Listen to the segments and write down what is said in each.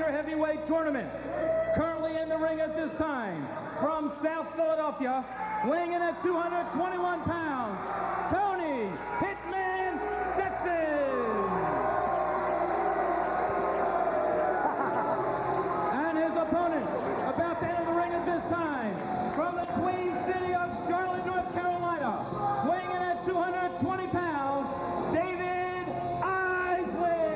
Junior Heavyweight Tournament. Currently in the ring at this time, from South Philadelphia, weighing in at 221 pounds, Tony Hitman Stetson. And his opponent, about to enter the ring at this time, from the Queen City of Charlotte, North Carolina, weighing in at 220 pounds, David Isley.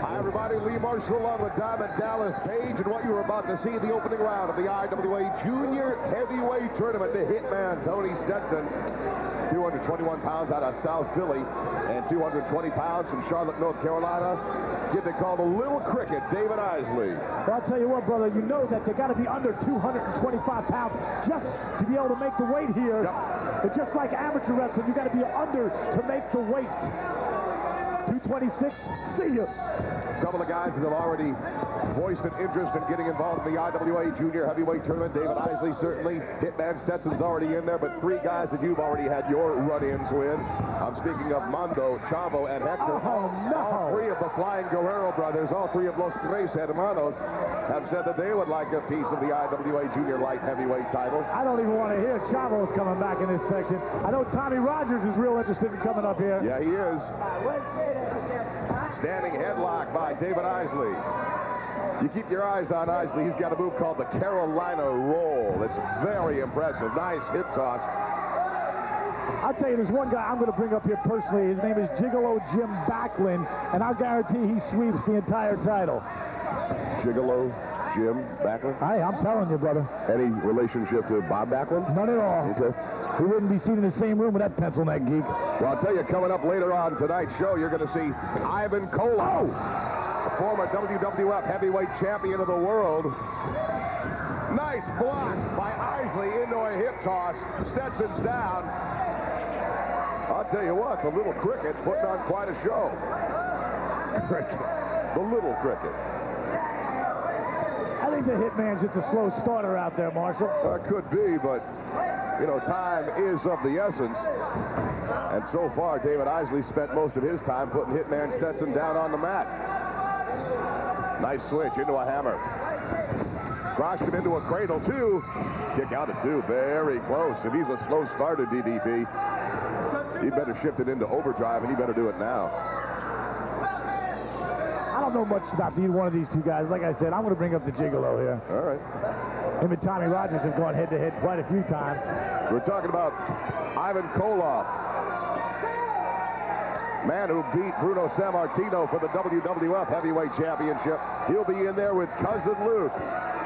Hi, everybody. Lee Marshall along with Diamond Dallas Page, and what you're about to see in the opening round of the IWA Junior Heavyweight Tournament. The Hitman, Tony Stetson, 221 pounds out of South Philly, and 220 pounds from Charlotte, North Carolina. Kid they call the Little Cricket, David Isley. Well, I'll tell you what, brother, you know that you got to be under 225 pounds just to be able to make the weight here. Yep. It's just like amateur wrestling. You got to be under to make the weight. 226, see you. A couple of guys that have already voiced an interest in getting involved in the IWA Junior Heavyweight Tournament. David Isley, certainly. Hitman Stetson's already in there, but three guys that you've already had your run-ins with. I'm speaking of Mondo, Chavo, and Hector. Oh, no. All three of the Flying Guerrero brothers, all three of Los Tres Hermanos, have said that they would like a piece of the IWA Junior Light Heavyweight title. I don't even want to hear Chavo's coming back in this section. I know Tommy Rogers is real interested in coming up here. Yeah, he is. Standing headlock by David Isley. You keep your eyes on Isley. He's got a move called the Carolina Roll. It's very impressive. Nice hip toss. I'll tell you, there's one guy I'm going to bring up here personally. His name is Gigolo Jim Backlund, and I'll guarantee he sweeps the entire title. Gigolo Jim Backlund? Hey, I'm telling you, brother. Any relationship to Bob Backlund? None at all. Okay. He wouldn't be seen in the same room with that pencil neck geek. Well, I'll tell you, coming up later on tonight's show, you're going to see Ivan Koloff, a former WWF heavyweight champion of the world. Nice block by Isley into a hip toss. Stetson's down. I'll tell you what, the Little Cricket putting on quite a show. Cricket. The Little Cricket. I think the Hitman's just a slow starter out there, Marshall. Could be, but, you know, time is of the essence. And so far, David Isley spent most of his time putting Hitman Stetson down on the mat. Nice switch into a hammer. Croshed him into a cradle, too. Kick out at two. Very close. If he's a slow starter, DDP, he better shift it into overdrive, and he better do it now. I don't know much about either one of these two guys. Like I said, I'm going to bring up the Gigolo here. All right. Him and Tommy Rogers have gone head-to-head quite a few times. We're talking about Ivan Koloff, man who beat Bruno Sammartino for the WWF Heavyweight Championship. He'll be in there with Cousin Luke,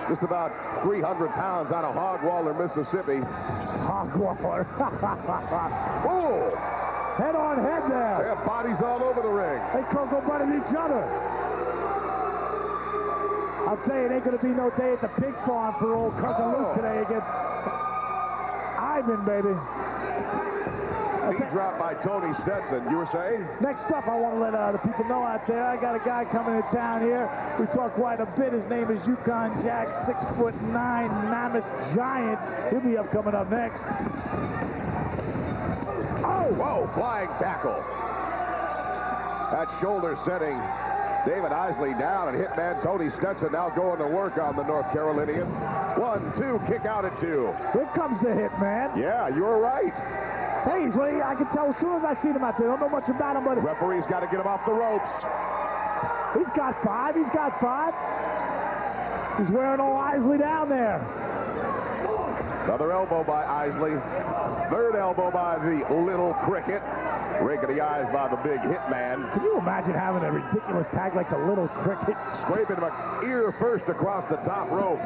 just about 300 pounds out of Hogwaller, Mississippi. Hogwaller. Oh! Head on head there. They have bodies all over the ring. They cocoa butted each other. I'll tell you, it ain't going to be no day at the pig farm for old Cousin Luke today against Ivan, baby. He dropped by Tony Stetson. You were saying? Next up, I want to let the people know out there, I got a guy coming to town here. We talk quite a bit. His name is Yukon Jack, 6'9", mammoth giant. He'll be coming up next. Oh, whoa, flying tackle. That shoulder setting David Isley down, and Hitman Tony Stetson now going to work on the North Carolinian. 1, 2, kick out at 2. Here comes the Hitman. Yeah, you were right. Hey, I can tell as soon as I see him out there. I don't know much about him, but... Referee's got to get him off the ropes. He's got 5. He's got 5. He's wearing old Isley down there. Another elbow by Isley. Third elbow by the Little Cricket. Raking the eyes by the big Hitman. Can you imagine having a ridiculous tag like the Little Cricket? Scraping him ear first across the top rope.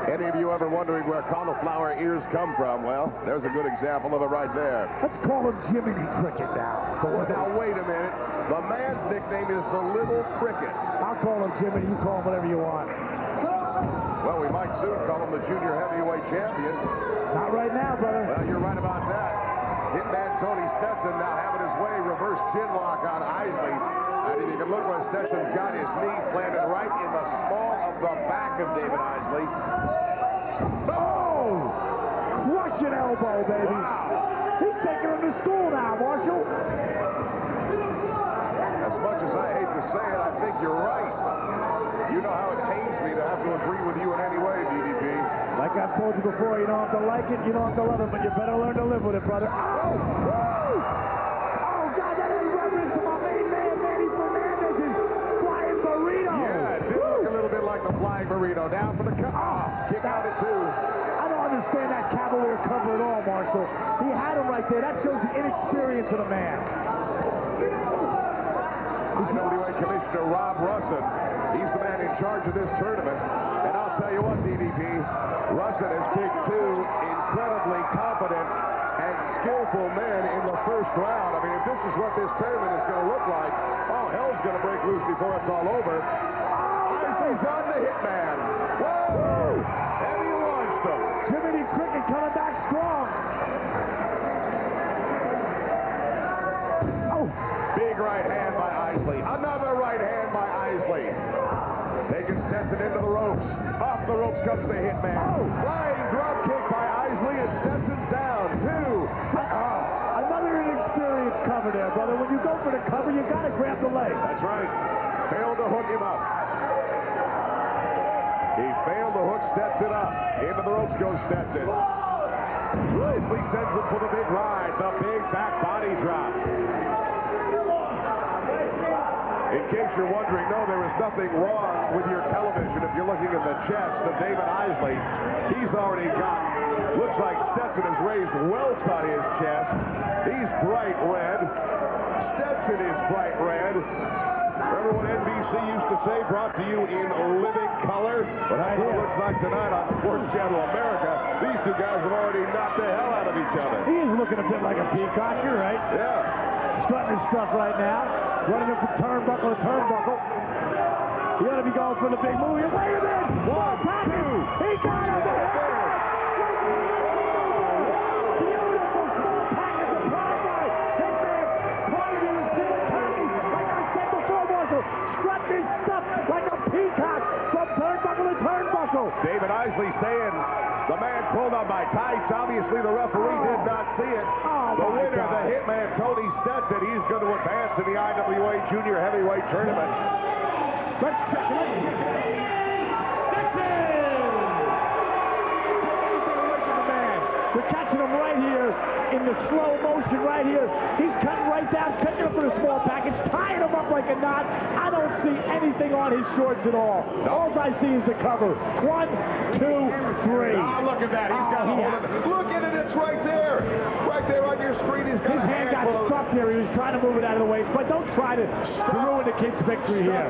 Any of you ever wondering where cauliflower ears come from? Well, there's a good example of it right there. Let's call him Jiminy Cricket now. Now, wait a minute. The man's nickname is the Little Cricket. I'll call him Jiminy. You call him whatever you want. Well, we might soon call him the Junior Heavyweight Champion. Not right now, brother. Well, you're right about that. Hitman Tony Stetson now having his way. Reverse chin lock on Isley. And if you can look where Stetson's got his knee planted right in the small of the back of David Isley. Oh! Russian elbow, baby. Wow. He's taking him to school now, Marshall. As much as I hate to say it, I think you're right. You know how it pains me to have to agree with you in any way, DDP. Like I've told you before, you don't have to like it, you don't have to love it, but you better learn to live with it, brother. Oh! Woo! Oh, God, that is reference to my main man, Manny Fernandez's flying burrito. Yeah, it did look a little bit like the flying burrito. Down for the cut. Kick out at 2. I don't understand that cavalier cover at all, Marshall. He had him right there. That shows the inexperience of the man. IWA Commissioner Rob Russen, he's the man in charge of this tournament. And I'll tell you what, DDP, Russen has picked 2 incredibly competent and skillful men in the first round. I mean, if this is what this tournament is going to look like, oh, hell's going to break loose before it's all over. Isley's on the Hitman. Whoa! And he launched him. Jiminy Cricket coming back strong. Oh! Big right hand by Isley. Another right hand by Isley. Taking Stetson into the ropes. Off the ropes comes the Hitman. Oh. Flying drop kick by Isley, and Stetson's down. 2. Another inexperienced cover there, brother. When you go for the cover, you got to grab the leg. That's right. Failed to hook him up. He failed to hook Stetson up. Into the ropes goes Stetson. Isley sends him for the big ride. The big back body drop. In case you're wondering, no, there is nothing wrong with your television if you're looking at the chest of David Isley. He's already got, looks like Stetson has raised welts on his chest. He's bright red. Stetson is bright red. Remember what NBC used to say, brought to you in living color? But that's what it looks like tonight on Sports Channel America. These 2 guys have already knocked the hell out of each other. He is looking a bit like a peacock, you're right. Yeah. Strutting his stuff right now. Running him from turnbuckle to turnbuckle. He ought to be going for the big move. Wait a minute! 1, 2. He got him! Beautiful small package of Broadway. Hitman pointed in his steel turkey. Like I said before, Marshall, strut his stuff like a peacock from turnbuckle to turnbuckle. David Isley saying the man pulled on my tights. Obviously, the referee did not see it. The winner, the Hitman, Tony Stetson, he's going to advance in the IWA Junior Heavyweight Tournament. Let's check it. Stetson! They're catching him right here in the slow motion right here. He's cutting right down, cutting up for the small package, tying him up like a knot. I don't see anything on his shorts at all. All I see is the cover. 1, 2, 3. Ah, look at that. He's got a hold of it. Look at it. It's right there. Right there on your screen. He's got his hand got stuck there. He was trying to move it out of the way. But don't try to ruin the kid's victory here.